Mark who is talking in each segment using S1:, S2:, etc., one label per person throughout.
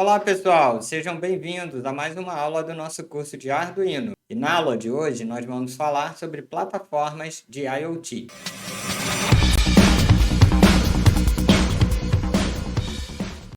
S1: Olá pessoal, sejam bem-vindos a mais uma aula do nosso curso de Arduino. E na aula de hoje nós vamos falar sobre plataformas de IoT.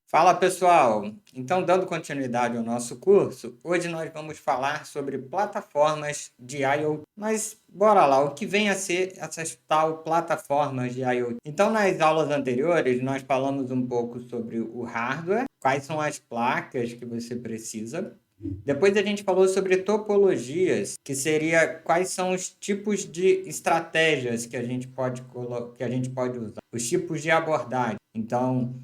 S1: Fala pessoal, então dando continuidade ao nosso curso, hoje nós vamos falar sobre plataformas de IoT. Mas bora lá, o que vem a ser essas tal plataformas de IoT? Então nas aulas anteriores nós falamos um pouco sobre o hardware, quais são as placas que você precisa. Depois a gente falou sobre topologias, que seria quais são os tipos de estratégias que a gente pode usar, os tipos de abordagem. Então,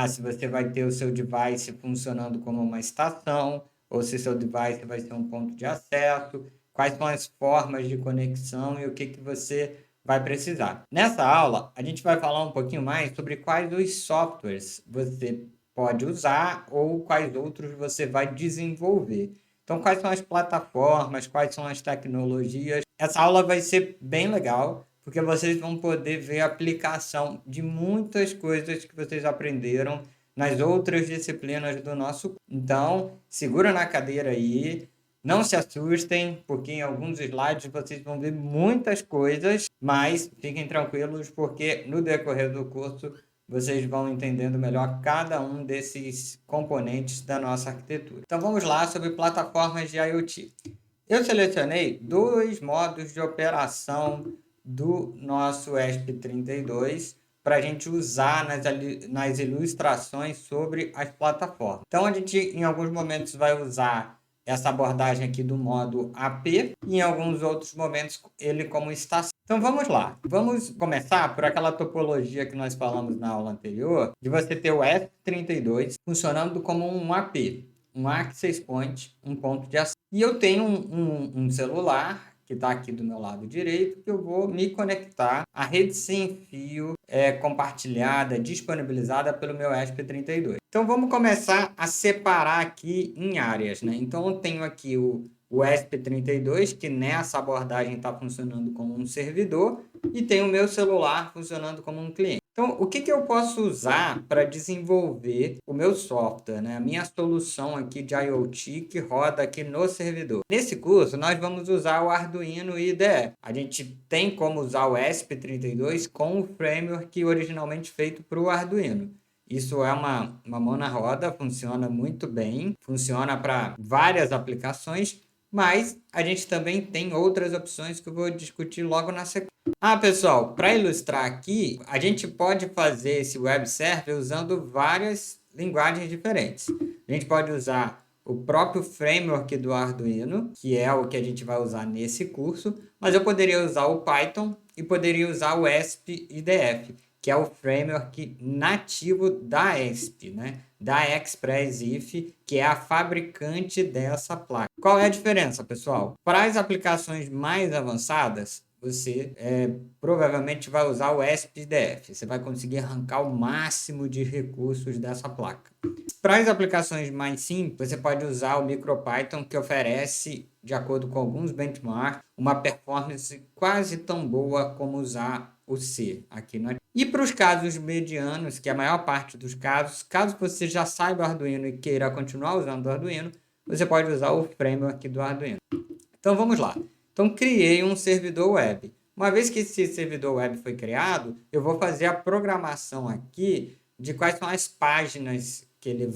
S1: se você vai ter o seu device funcionando como uma estação, ou se seu device vai ser um ponto de acesso, quais são as formas de conexão e o que você vai precisar. Nessa aula, a gente vai falar um pouquinho mais sobre quais os softwares você pode usar ou quais outros você vai desenvolver. Então, quais são as plataformas, quais são as tecnologias. Essa aula vai ser bem legal, porque vocês vão poder ver a aplicação de muitas coisas que vocês aprenderam nas outras disciplinas do nosso curso. Então, segura na cadeira aí, não se assustem, porque em alguns slides vocês vão ver muitas coisas, mas fiquem tranquilos, porque no decorrer do curso vocês vão entendendo melhor cada um desses componentes da nossa arquitetura. Então vamos lá sobre plataformas de IoT. Eu selecionei dois modos de operação do nosso ESP32 para a gente usar nas ilustrações sobre as plataformas. Então a gente em alguns momentos vai usar essa abordagem aqui do modo AP e em alguns outros momentos ele como estação. Então vamos lá, vamos começar por aquela topologia que nós falamos na aula anterior, de você ter o ESP32 funcionando como um AP, um Access Point, um ponto de acesso. E eu tenho um celular que está aqui do meu lado direito, que eu vou me conectar à rede sem fio compartilhada, disponibilizada pelo meu ESP32. Então vamos começar a separar aqui em áreas, né? Então eu tenho aqui o ESP32, que nessa abordagem está funcionando como um servidor, e tem o meu celular funcionando como um cliente. Então, o que eu posso usar para desenvolver o meu software, né? A minha solução aqui de IoT que roda aqui no servidor. Nesse curso, nós vamos usar o Arduino IDE. A gente tem como usar o ESP32 com o framework originalmente feito para o Arduino. Isso é uma mão na roda, funciona muito bem, funciona para várias aplicações, mas a gente também tem outras opções que eu vou discutir logo na sequência. Pessoal, para ilustrar aqui, a gente pode fazer esse web server usando várias linguagens diferentes. A gente pode usar o próprio framework do Arduino, que é o que a gente vai usar nesse curso, mas eu poderia usar o Python e poderia usar o ESP-IDF, que é o framework nativo da ESP, né? Da ExpressIF, que é a fabricante dessa placa. Qual é a diferença, pessoal? Para as aplicações mais avançadas, você provavelmente vai usar o ESP-IDF. Você vai conseguir arrancar o máximo de recursos dessa placa. Para as aplicações mais simples, você pode usar o MicroPython, que oferece, de acordo com alguns benchmarks, uma performance quase tão boa como usar o C aqui no. E para os casos medianos, que é a maior parte dos casos, caso você já saiba Arduino e queira continuar usando o Arduino, você pode usar o framework do Arduino. Então vamos lá. Então criei um servidor web. Uma vez que esse servidor web foi criado, eu vou fazer a programação aqui de quais são as páginas que ele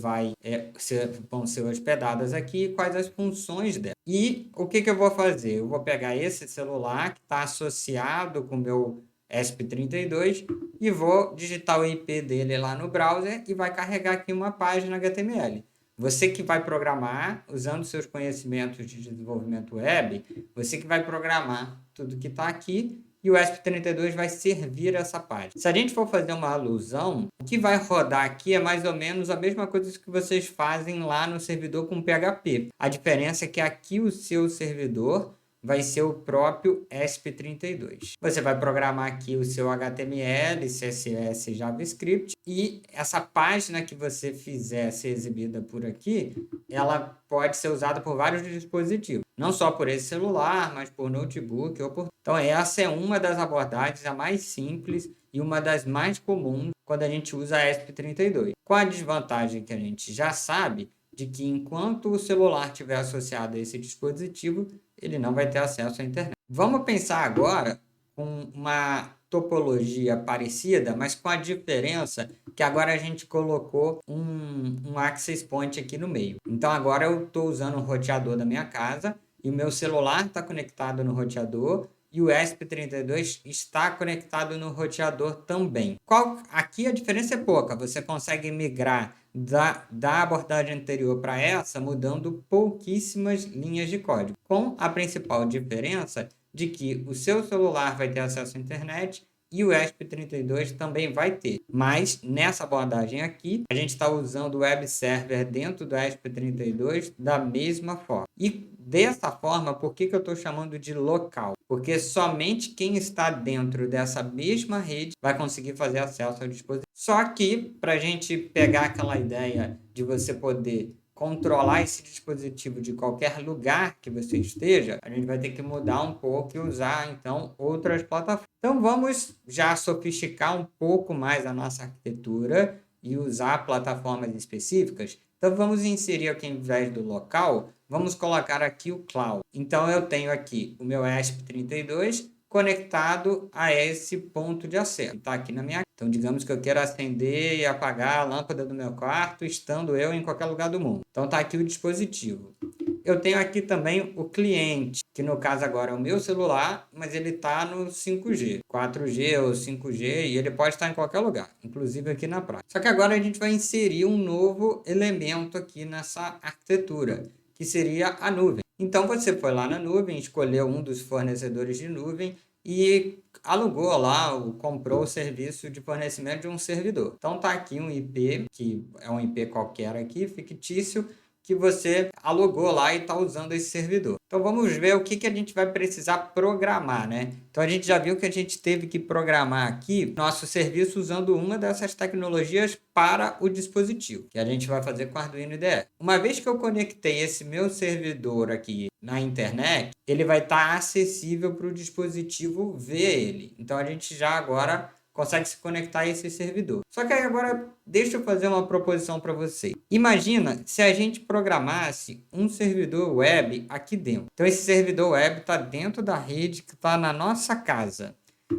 S1: vão ser hospedadas aqui e quais as funções dela. E o que eu vou fazer? Eu vou pegar esse celular que está associado com o meu ESP32 e vou digitar o IP dele lá no browser e vai carregar aqui uma página HTML. Você que vai programar, usando seus conhecimentos de desenvolvimento web, você que vai programar tudo que está aqui e o ESP32 vai servir essa página. Se a gente for fazer uma alusão, o que vai rodar aqui é mais ou menos a mesma coisa que vocês fazem lá no servidor com PHP. A diferença é que aqui o seu servidor vai ser o próprio ESP32. Você vai programar aqui o seu HTML, CSS, JavaScript, e essa página que você fizer ser exibida por aqui, ela pode ser usada por vários dispositivos. Não só por esse celular, mas por notebook ou por... Então, essa é uma das abordagens, a mais simples e uma das mais comuns quando a gente usa a ESP32. Com a desvantagem que a gente já sabe de que enquanto o celular estiver associado a esse dispositivo, ele não vai ter acesso à internet. Vamos pensar agora com uma topologia parecida, mas com a diferença que agora a gente colocou um access point aqui no meio. Então agora eu estou usando o roteador da minha casa e o meu celular está conectado no roteador e o ESP32 está conectado no roteador também. Aqui a diferença é pouca, você consegue migrar da abordagem anterior para essa, mudando pouquíssimas linhas de código, com a principal diferença de que o seu celular vai ter acesso à internet e o ESP32 também vai ter. Mas nessa abordagem aqui, a gente está usando o web server dentro do ESP32 da mesma forma. E dessa forma, por que eu estou chamando de local? Porque somente quem está dentro dessa mesma rede vai conseguir fazer acesso ao dispositivo. Só que, para a gente pegar aquela ideia de você poder controlar esse dispositivo de qualquer lugar que você esteja, a gente vai ter que mudar um pouco e usar, então, outras plataformas. Então, vamos já sofisticar um pouco mais a nossa arquitetura e usar plataformas específicas. Então, vamos inserir aqui, ao invés do local, vamos colocar aqui o cloud. Então, eu tenho aqui o meu ESP32 conectado a esse ponto de acesso. Está aqui na minha... Então, digamos que eu quero acender e apagar a lâmpada do meu quarto, estando eu em qualquer lugar do mundo. Então, está aqui o dispositivo. Eu tenho aqui também o cliente, que no caso agora é o meu celular, mas ele está no 5G, 4G ou 5G, e ele pode estar em qualquer lugar, inclusive aqui na praia. Só que agora a gente vai inserir um novo elemento aqui nessa arquitetura, que seria a nuvem. Então, você foi lá na nuvem, escolheu um dos fornecedores de nuvem e alugou lá, comprou o serviço de fornecimento de um servidor. Então, está aqui um IP, que é um IP qualquer aqui, fictício, que você alugou lá e está usando esse servidor. Então, vamos ver o que a gente vai precisar programar, né? Então, a gente já viu que a gente teve que programar aqui nosso serviço usando uma dessas tecnologias para o dispositivo, que a gente vai fazer com o Arduino IDE. Uma vez que eu conectei esse meu servidor aqui na internet, ele vai estar acessível para o dispositivo ver ele. Então, a gente já agora consegue se conectar a esse servidor. Só que aí agora, deixa eu fazer uma proposição para você. Imagina se a gente programasse um servidor web aqui dentro. Então, esse servidor web está dentro da rede que está na nossa casa.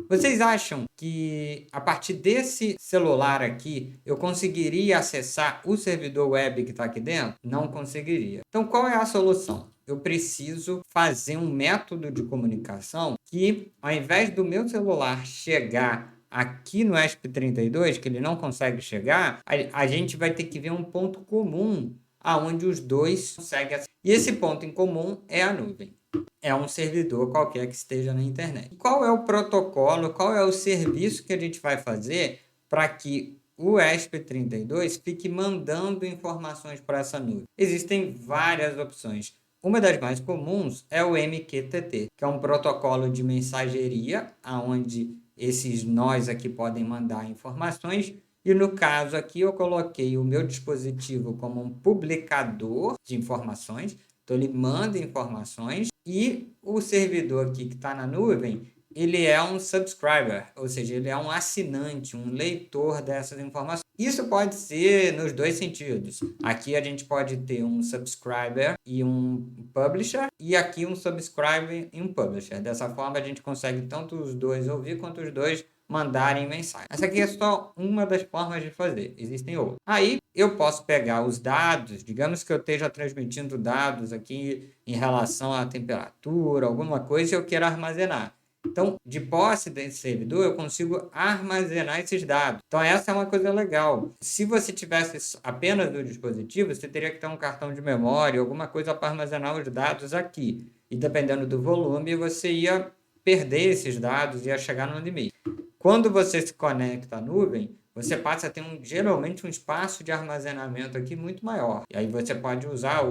S1: Vocês acham que a partir desse celular aqui eu conseguiria acessar o servidor web que está aqui dentro? Não conseguiria. Então, qual é a solução? Eu preciso fazer um método de comunicação que, ao invés do meu celular chegar aqui no ESP32, que ele não consegue chegar, a gente vai ter que ver um ponto comum aonde os dois conseguem. E esse ponto em comum é a nuvem. É um servidor qualquer que esteja na internet. Qual é o protocolo, qual é o serviço que a gente vai fazer para que o ESP32 fique mandando informações para essa nuvem? Existem várias opções. Uma das mais comuns é o MQTT, que é um protocolo de mensageria, onde esses nós aqui podem mandar informações. E no caso aqui eu coloquei o meu dispositivo como um publicador de informações. Então ele manda informações e o servidor aqui que está na nuvem, ele é um subscriber, ou seja, ele é um assinante, um leitor dessas informações. Isso pode ser nos dois sentidos. Aqui a gente pode ter um subscriber e um publisher, e aqui um subscriber e um publisher. Dessa forma a gente consegue tanto os dois ouvir quanto os dois mandarem mensagem. Essa aqui é só uma das formas de fazer, existem outras. Aí eu posso pegar os dados, digamos que eu esteja transmitindo dados aqui em relação à temperatura, alguma coisa, e eu quero armazenar. Então, de posse desse servidor, eu consigo armazenar esses dados. Então, essa é uma coisa legal. Se você tivesse apenas no dispositivo, você teria que ter um cartão de memória, alguma coisa para armazenar os dados aqui. E dependendo do volume, você ia perder esses dados e ia chegar no limite. Quando você se conecta à nuvem, você passa a ter geralmente um espaço de armazenamento aqui muito maior. E aí você pode usar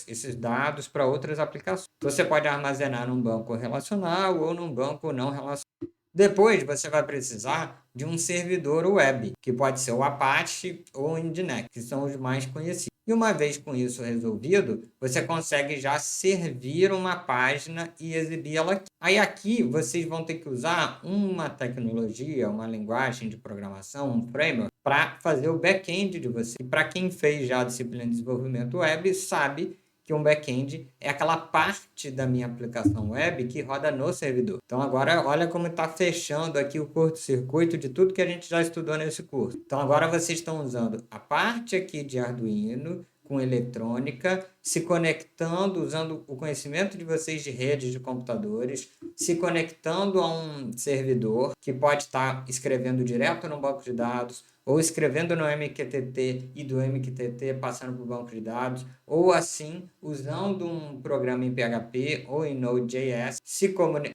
S1: esses dados para outras aplicações. Então, você pode armazenar num banco relacional ou num banco não relacional. Depois, você vai precisar de um servidor web, que pode ser o Apache ou o Nginx, que são os mais conhecidos. E uma vez com isso resolvido, você consegue já servir uma página e exibi-la aqui. Aí aqui vocês vão ter que usar uma tecnologia, uma linguagem de programação, um framework, para fazer o back-end de você. E para quem fez já a disciplina de desenvolvimento web, sabe que um back-end é aquela parte da minha aplicação web que roda no servidor. Então agora olha como está fechando aqui o curto-circuito de tudo que a gente já estudou nesse curso. Então agora vocês estão usando a parte aqui de Arduino com eletrônica, se conectando, usando o conhecimento de vocês de redes de computadores, se conectando a um servidor que pode estar escrevendo direto no banco de dados, ou escrevendo no MQTT e do MQTT passando para o banco de dados, ou assim, usando um programa em PHP ou em Node.js,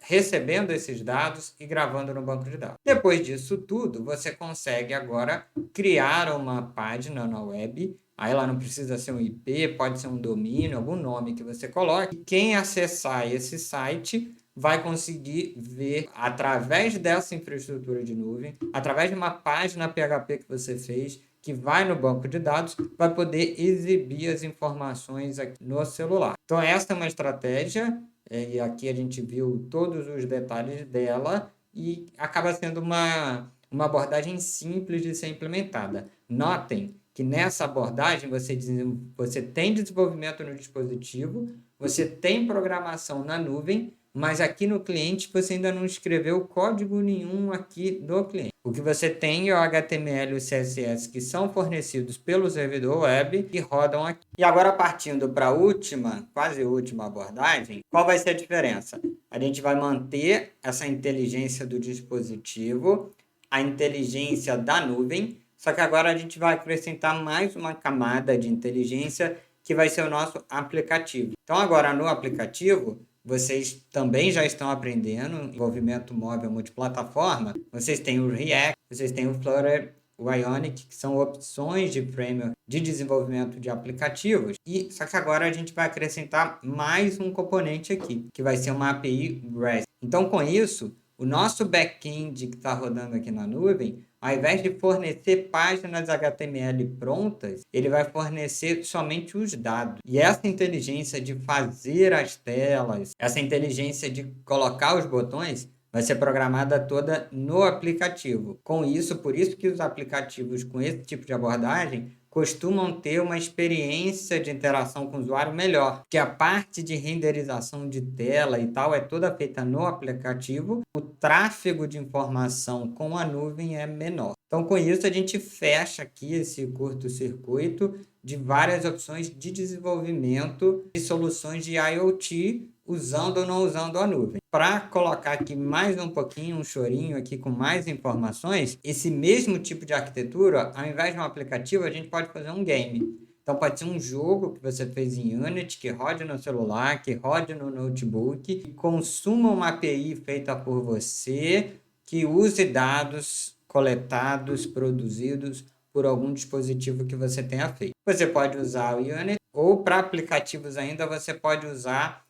S1: recebendo esses dados e gravando no banco de dados. Depois disso tudo, você consegue agora criar uma página na web. Aí ela não precisa ser um IP, pode ser um domínio, algum nome que você coloque. E quem acessar esse site vai conseguir ver, através dessa infraestrutura de nuvem, através de uma página PHP que você fez, que vai no banco de dados, vai poder exibir as informações aqui no celular. Então, essa é uma estratégia, e aqui a gente viu todos os detalhes dela, e acaba sendo uma abordagem simples de ser implementada. Notem que nessa abordagem você tem desenvolvimento no dispositivo, você tem programação na nuvem, mas aqui no cliente você ainda não escreveu código nenhum aqui no cliente. O que você tem é o HTML e o CSS que são fornecidos pelo servidor web e rodam aqui. E agora partindo para a última, quase última abordagem, qual vai ser a diferença? A gente vai manter essa inteligência do dispositivo, a inteligência da nuvem, só que agora a gente vai acrescentar mais uma camada de inteligência que vai ser o nosso aplicativo. Então agora no aplicativo, vocês também já estão aprendendo envolvimento móvel multiplataforma. Vocês têm o React, vocês têm o Flutter, o Ionic, que são opções de framework de desenvolvimento de aplicativos. Só que agora a gente vai acrescentar mais um componente aqui, que vai ser uma API REST. Então, com isso, o nosso back-end que está rodando aqui na nuvem, ao invés de fornecer páginas HTML prontas, ele vai fornecer somente os dados. E essa inteligência de fazer as telas, essa inteligência de colocar os botões, vai ser programada toda no aplicativo. Com isso, por isso que os aplicativos com esse tipo de abordagem costumam ter uma experiência de interação com o usuário melhor, porque a parte de renderização de tela e tal é toda feita no aplicativo, o tráfego de informação com a nuvem é menor. Então, com isso, a gente fecha aqui esse curto-circuito de várias opções de desenvolvimento de soluções de IoT, usando ou não usando a nuvem. Para colocar aqui mais um pouquinho, um chorinho aqui com mais informações, esse mesmo tipo de arquitetura, ao invés de um aplicativo, a gente pode fazer um game. Então pode ser um jogo que você fez em Unity, que rode no celular, que rode no notebook, que consuma uma API feita por você, que use dados coletados, produzidos por algum dispositivo que você tenha feito. Você pode usar o Unity, ou para aplicativos ainda, você pode usar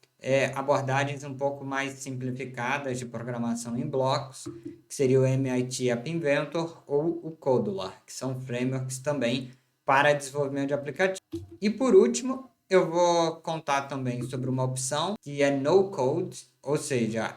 S1: abordagens um pouco mais simplificadas de programação em blocos, que seria o MIT App Inventor ou o Codular, que são frameworks também para desenvolvimento de aplicativos. E por último, eu vou contar também sobre uma opção que é no code, ou seja,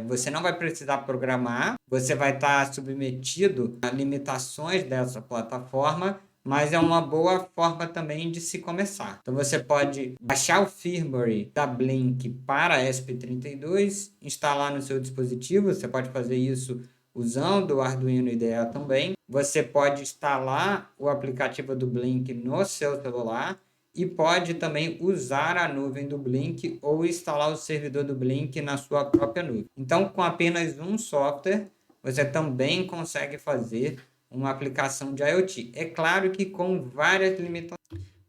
S1: você não vai precisar programar, você vai estar submetido a limitações dessa plataforma, mas é uma boa forma também de se começar. Então você pode baixar o firmware da Blink para ESP32, instalar no seu dispositivo, você pode fazer isso usando o Arduino IDE também. Você pode instalar o aplicativo do Blink no seu celular e pode também usar a nuvem do Blink ou instalar o servidor do Blink na sua própria nuvem. Então, com apenas um software, você também consegue fazer uma aplicação de IoT. É claro que com várias limitações.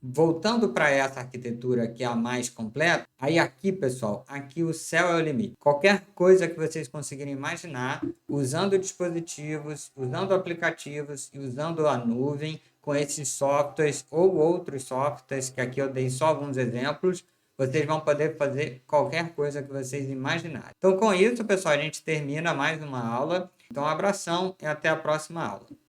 S1: Voltando para essa arquitetura que é a mais completa, aí aqui, pessoal, aqui o céu é o limite. Qualquer coisa que vocês conseguirem imaginar, usando dispositivos, usando aplicativos e usando a nuvem, com esses softwares ou outros softwares, que aqui eu dei só alguns exemplos, vocês vão poder fazer qualquer coisa que vocês imaginarem. Então, com isso, pessoal, a gente termina mais uma aula. Então, um abração e até a próxima aula.